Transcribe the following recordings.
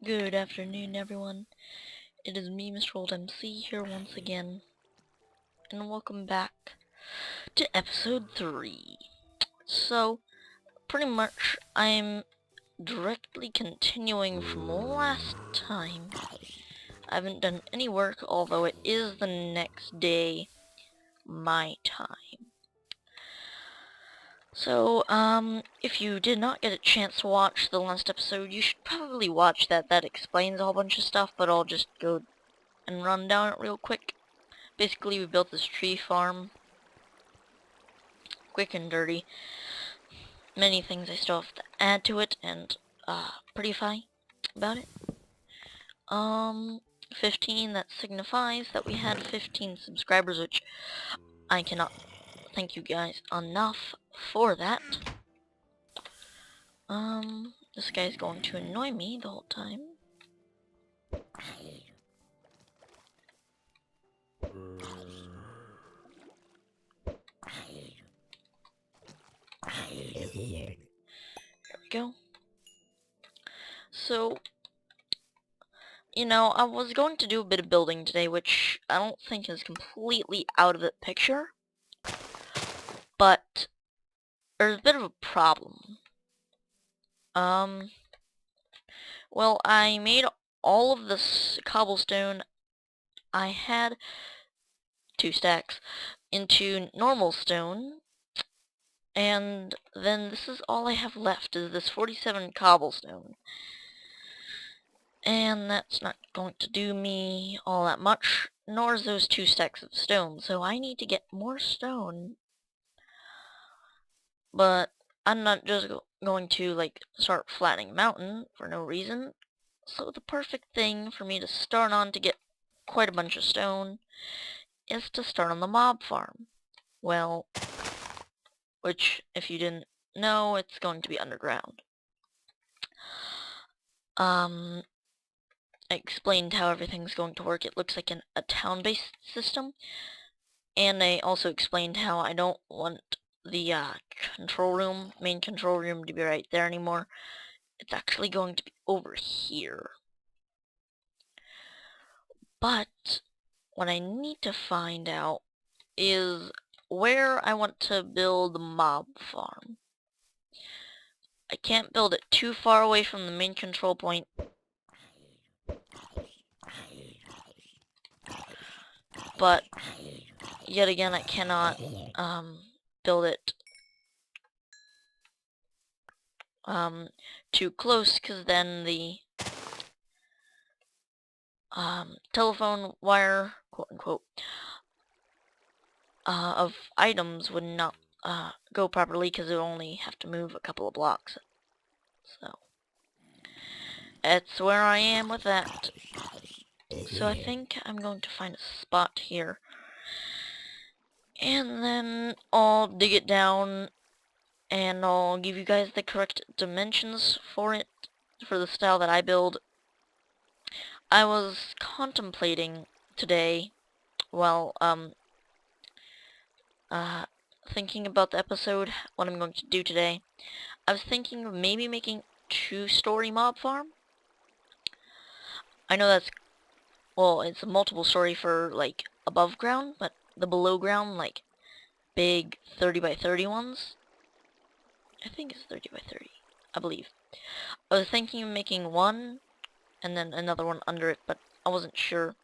Good afternoon, everyone. It is me, MrOldMC, here once again, and welcome back to episode 3. So, pretty much, I'm directly continuing from last time. I haven't done any work, although it is the next day, my time. So, if you did not get a chance to watch the last episode, you should probably watch that. That explains a whole bunch of stuff, but I'll just go and run down it real quick. Basically, we built this tree farm. Quick and dirty. Many things I still have to add to it, and pretty fine about it. 15, that signifies that we had 15 subscribers, which I cannot thank you guys enough for that. This guy's going to annoy me the whole time. There we go. So, you know, I was going to do a bit of building today, which I don't think is completely out of the picture. But there's a bit of a problem. Well, I made all of this cobblestone I had 2 stacks into normal stone, and then this is all I have left is this 47 cobblestone. And that's not going to do me all that much, nor is those 2 stacks of stone, so I need to get more stone. But I'm not just going to, like, start flattening a mountain for no reason. So the perfect thing for me to start on to get quite a bunch of stone is to start on the mob farm. Well, which, if you didn't know, it's going to be underground. I explained how everything's going to work. It looks like a town-based system. And I also explained how I don't want the main control room to be right there anymore. It's actually going to be over here. But what I need to find out is where I want to build the mob farm. I can't build it too far away from the main control point. But yet again, I cannot build it too close, because then the telephone wire, quote unquote, of items would not go properly, because it would only have to move a couple of blocks. So that's where I am with that. So I think I'm going to find a spot here, and then I'll dig it down, and I'll give you guys the correct dimensions for it, for the style that I build. I was contemplating today, while thinking about the episode, what I'm going to do today. I was thinking of maybe making 2-story mob farm. I know that's, well, it's a multiple story for, like, above ground, but the below ground, like, big 30 by 30 ones, I think it's 30 by 30, I believe. I was thinking of making one, and then another one under it, but I wasn't sure.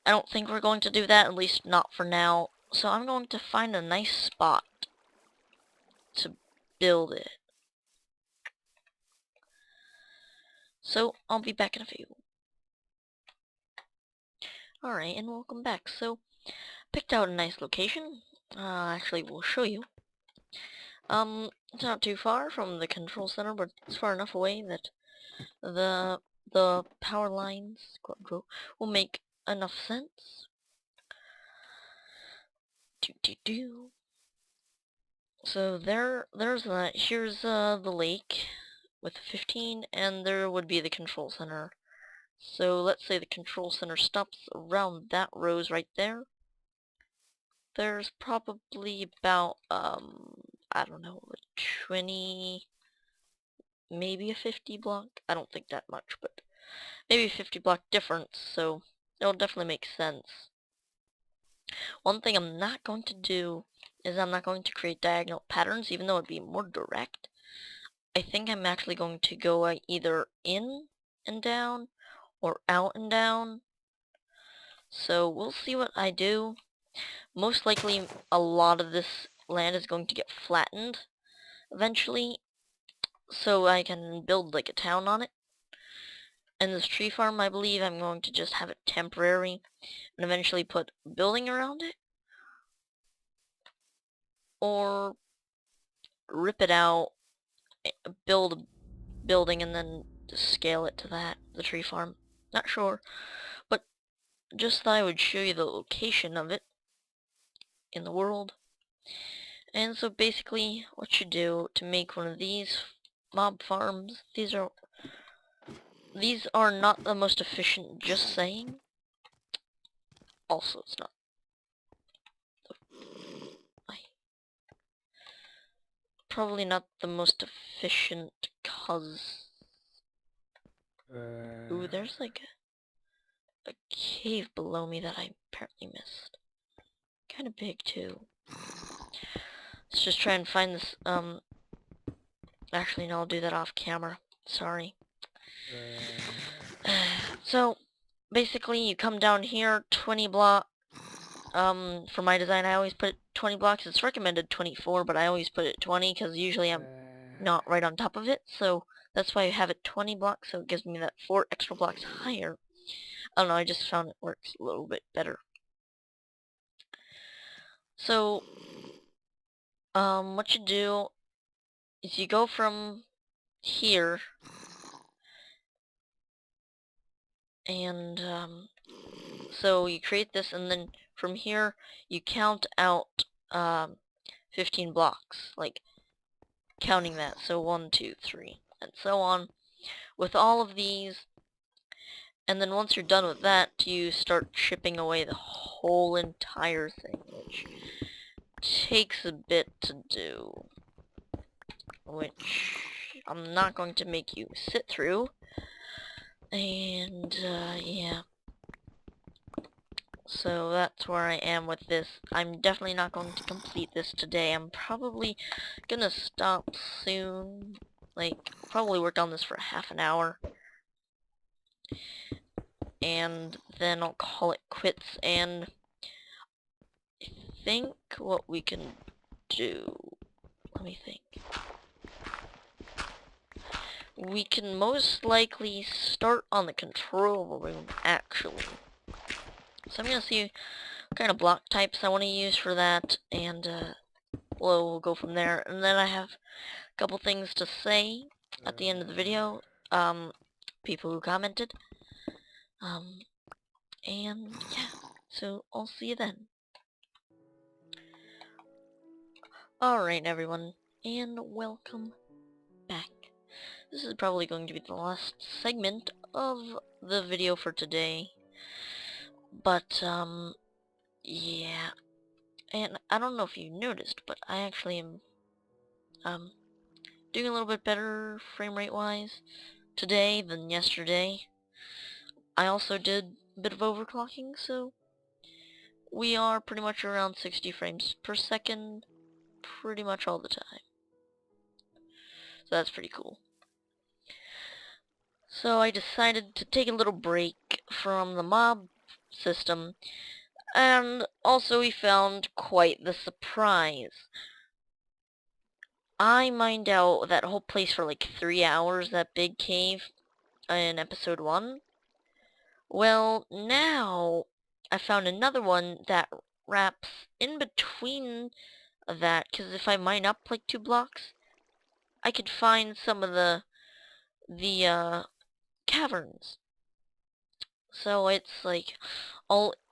I don't think we're going to do that, at least not for now, so I'm going to find a nice spot to build it. So, I'll be back in a few. Alright, and welcome back. So, picked out a nice location. Actually, we'll show you. It's not too far from the control center, but it's far enough away that the power lines, quote unquote, will make enough sense. So there's that. Here's the lake with 15, and there would be the control center. So let's say the control center stops around that rose right there. There's probably about I don't know, 20, maybe a 50 block. I don't think that much, but maybe 50 block difference, so it'll definitely make sense. One thing I'm not going to do is I'm not going to create diagonal patterns, even though it'd be more direct. I think I'm actually going to go either in and down or out and down. So we'll see what I do. Most likely a lot of this land is going to get flattened eventually, so I can build like a town on it. And this tree farm, I believe I'm going to just have it temporary and eventually put a building around it, or rip it out, build a building, and then just scale it to that, the tree farm. Not sure, but just thought I would show you the location of it in the world. And so basically what you do to make one of these mob farms, these are not the most efficient, just saying. Also, it's not probably not the most efficient, cause ooh, there's like a cave below me that I apparently missed. Kinda big too. Let's just try and find this, actually no, I'll do that off camera. Sorry. So, basically you come down here, 20 block, for my design I always put 20 blocks. It's recommended 24, but I always put it 20 because usually I'm not right on top of it, so that's why I have it 20 blocks, so it gives me that 4 extra blocks higher. I don't know, I just found it works a little bit better. So, what you do is you go from here, and, so you create this, and then from here, you count out, 15 blocks, like, counting that, so 1, 2, 3, and so on, with all of these, and then once you're done with that, you start chipping away the whole entire thing, which takes a bit to do, which I'm not going to make you sit through, and, yeah. So that's where I am with this. I'm definitely not going to complete this today. I'm probably gonna stop soon. Like, probably work on this for half an hour. And then I'll call it quits. And I think what we can do... Let me think. We can most likely start on the control room, actually. So I'm gonna see what kind of block types I want to use for that, and we'll go from there. And then I have a couple things to say at the end of the video, people who commented, and yeah, so I'll see you then. Alright everyone, and welcome back. This is probably going to be the last segment of the video for today, but yeah, and I don't know if you noticed, but I actually am doing a little bit better frame rate wise today than yesterday. I also did a bit of overclocking, so we are pretty much around 60 frames per second pretty much all the time. So that's pretty cool. So I decided to take a little break from the mob system, and also we found quite the surprise. I mined out that whole place for like 3 hours, that big cave in episode 1. Well, now I found another one that wraps in between that, because if I mine up like 2 blocks, I could find some of the caverns. So it's like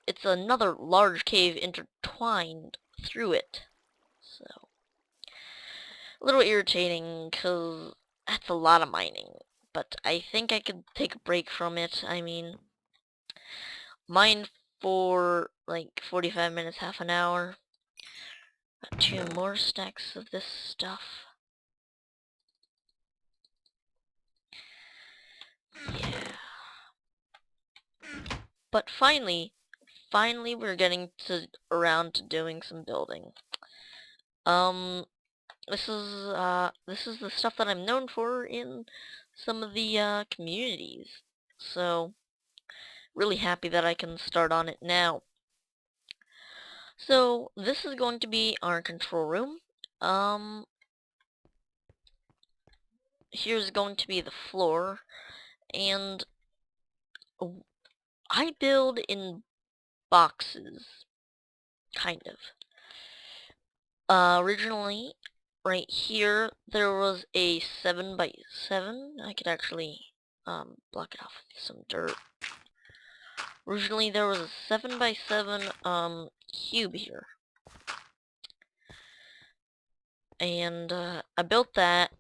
it's another large cave intertwined through it. So a little irritating, because that's a lot of mining, but I think I could take a break from it. I mean, mine for like 45 minutes, half an hour. Got 2 more stacks of this stuff. Yeah. But finally we're getting around to doing some building. Um, this is the stuff that I'm known for in some of the communities. So really happy that I can start on it now. So this is going to be our control room. Here's going to be the floor, and I build in boxes, kind of. Originally, right here, there was a 7 by 7. I could actually block it off with some dirt. Originally, there was a 7 by 7 cube here. And I built that,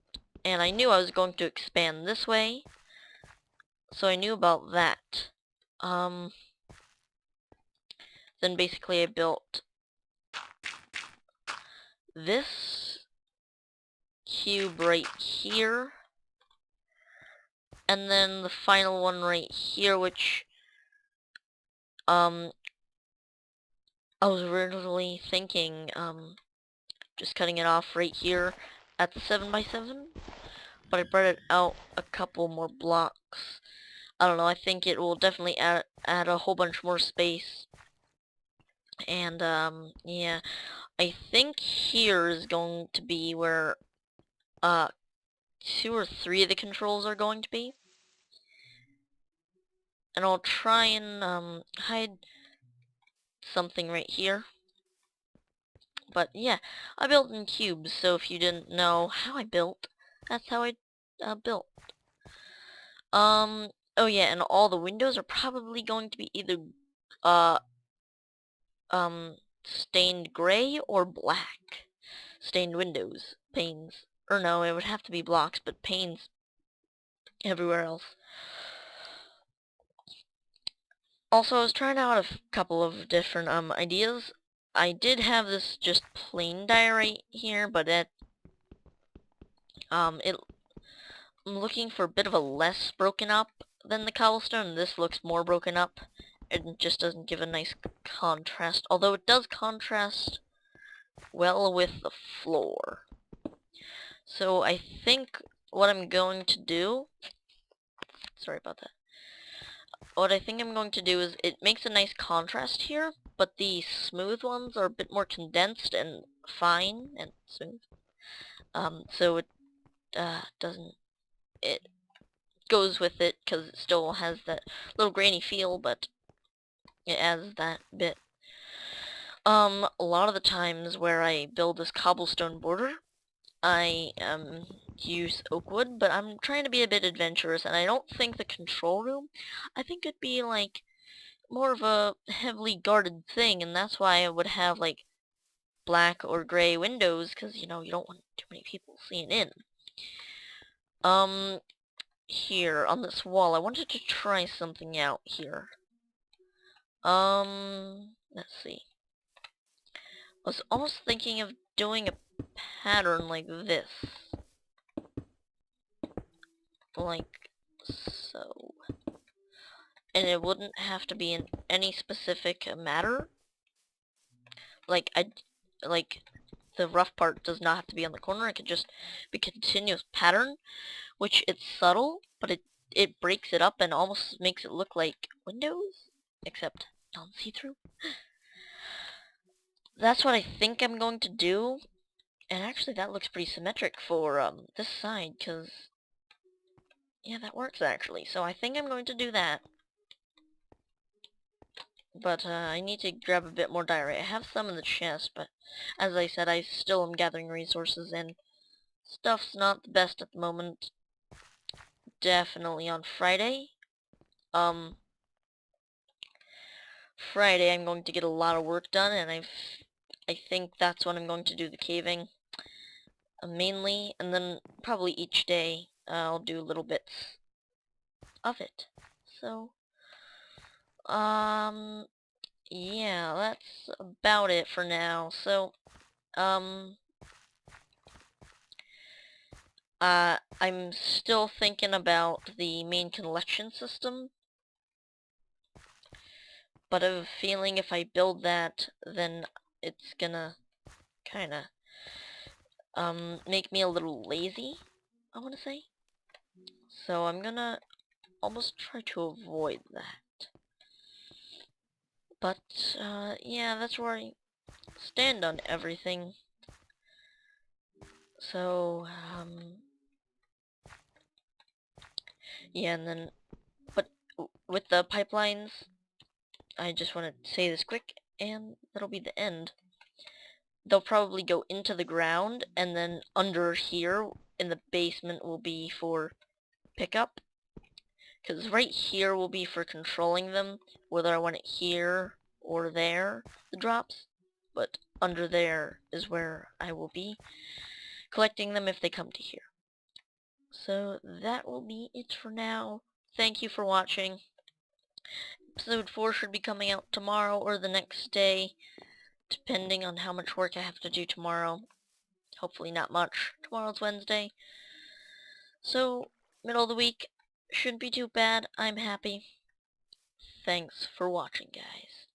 and I knew I was going to expand this way, so I knew about that. Then basically I built this cube right here, and then the final one right here, which I was originally thinking just cutting it off right here at the 7 by 7, but I brought it out a couple more blocks. I don't know, I think it will definitely add a whole bunch more space. And yeah, I think here is going to be where 2 or 3 of the controls are going to be. And I'll try and hide something right here. But yeah, I built in cubes, so if you didn't know how I built, that's how I built. Oh yeah, and all the windows are probably going to be either uh stained gray or black. Stained windows, panes. Or no, it would have to be blocks, but panes everywhere else. Also, I was trying out a couple of different ideas. I did have this just plain die right here, but I'm looking for a bit of a less broken up than the cobblestone. This looks more broken up. It just doesn't give a nice contrast, although it does contrast well with the floor. So I think what I'm going to do, sorry about that. What I think I'm going to do is it makes a nice contrast here, but the smooth ones are a bit more condensed and fine and smooth. So it doesn't, it goes with it because it still has that little grainy feel, but it adds that bit. A lot of the times where I build this cobblestone border, I use oak wood, but I'm trying to be a bit adventurous, and I don't think the control room, I think it'd be like more of a heavily guarded thing, and that's why I would have like black or gray windows, because you know you don't want too many people seeing in. Here on this wall, I wanted to try something out here. Let's see. I was almost thinking of doing a pattern like this. Like so. And it wouldn't have to be in any specific matter. Like, like, the rough part does not have to be on the corner. It could just be a continuous pattern, which it's subtle, but it breaks it up and almost makes it look like windows, except non-see-through. That's what I think I'm going to do. And actually that looks pretty symmetric for this side, because yeah, that works actually. So I think I'm going to do that. But I need to grab a bit more diorite. I have some in the chest, but as I said, I still am gathering resources, and stuff's not the best at the moment. Definitely on Friday. Friday I'm going to get a lot of work done, and I think that's when I'm going to do the caving. Mainly, and then probably each day I'll do little bits of it. So, yeah, that's about it for now. So, I'm still thinking about the main collection system. but I have a feeling if I build that, then it's gonna kinda make me a little lazy, I wanna say. So I'm gonna almost try to avoid that. But yeah, that's where I stand on everything. So yeah, and then but with the pipelines, I just want to say this quick, and that'll be the end. They'll probably go into the ground, and then under here in the basement will be for pickup. Because right here will be for controlling them, whether I want it here or there, the drops. But under there is where I will be collecting them if they come to here. So that will be it for now. Thank you for watching. Episode 4 should be coming out tomorrow or the next day, depending on how much work I have to do tomorrow. Hopefully not much. Tomorrow's Wednesday. So, middle of the week shouldn't be too bad. I'm happy. Thanks for watching, guys.